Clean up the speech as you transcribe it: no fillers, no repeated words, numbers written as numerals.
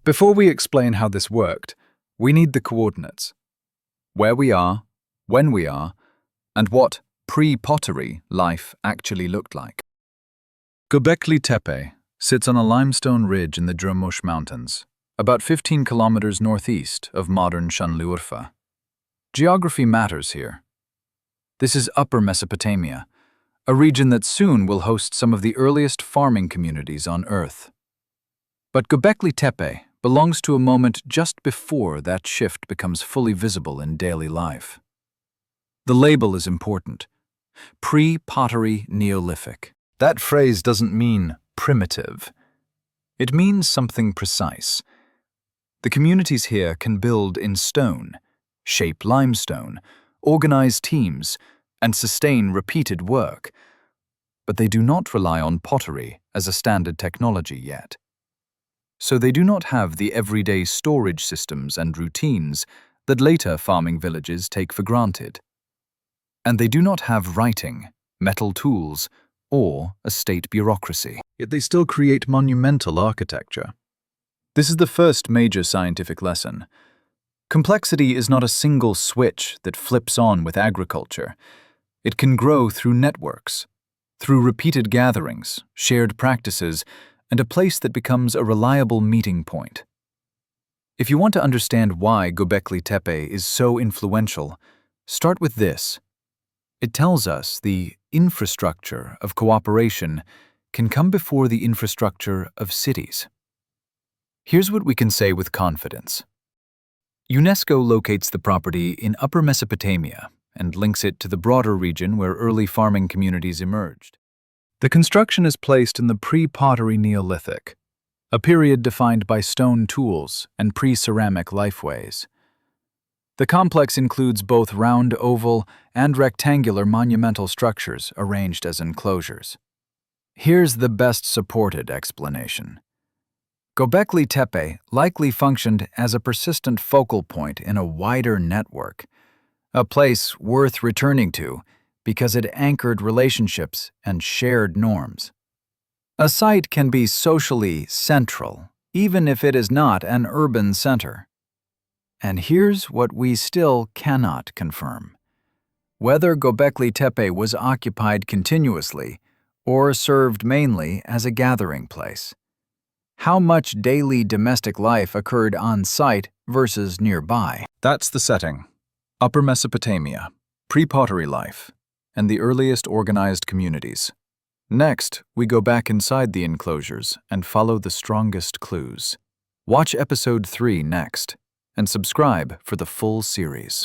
Before we explain how this worked, we need the coordinates. Where we are, when we are, and what pre-pottery life actually looked like. Göbekli Tepe sits on a limestone ridge in the Drumuş Mountains, about 15 kilometers northeast of modern Şanlıurfa. Geography matters here. This is Upper Mesopotamia, a region that soon will host some of the earliest farming communities on Earth. But Göbekli Tepe belongs to a moment just before that shift becomes fully visible in daily life. The label is important. Pre-Pottery Neolithic. That phrase doesn't mean primitive. It means something precise. The communities here can build in stone, shape limestone, organize teams, and sustain repeated work. But they do not rely on pottery as a standard technology yet. So they do not have the everyday storage systems and routines that later farming villages take for granted. And they do not have writing, metal tools, or a state bureaucracy. Yet they still create monumental architecture. This is the first major scientific lesson. Complexity is not a single switch that flips on with agriculture. It can grow through networks, through repeated gatherings, shared practices, and a place that becomes a reliable meeting point. If you want to understand why Göbekli Tepe is so influential, start with this. It tells us the infrastructure of cooperation can come before the infrastructure of cities. Here's what we can say with confidence. UNESCO locates the property in Upper Mesopotamia and links it to the broader region where early farming communities emerged. The construction is placed in the pre-pottery Neolithic, a period defined by stone tools and pre-ceramic lifeways. The complex includes both round, oval, and rectangular monumental structures arranged as enclosures. Here's the best supported explanation. Göbekli Tepe likely functioned as a persistent focal point in a wider network, a place worth returning to because it anchored relationships and shared norms. A site can be socially central, even if it is not an urban center. And here's what we still cannot confirm. Whether Göbekli Tepe was occupied continuously or served mainly as a gathering place. How much daily domestic life occurred on site versus nearby. That's the setting. Upper Mesopotamia, pre-pottery life, and the earliest organized communities. Next, we go back inside the enclosures and follow the strongest clues. Watch episode 3 next, and subscribe for the full series.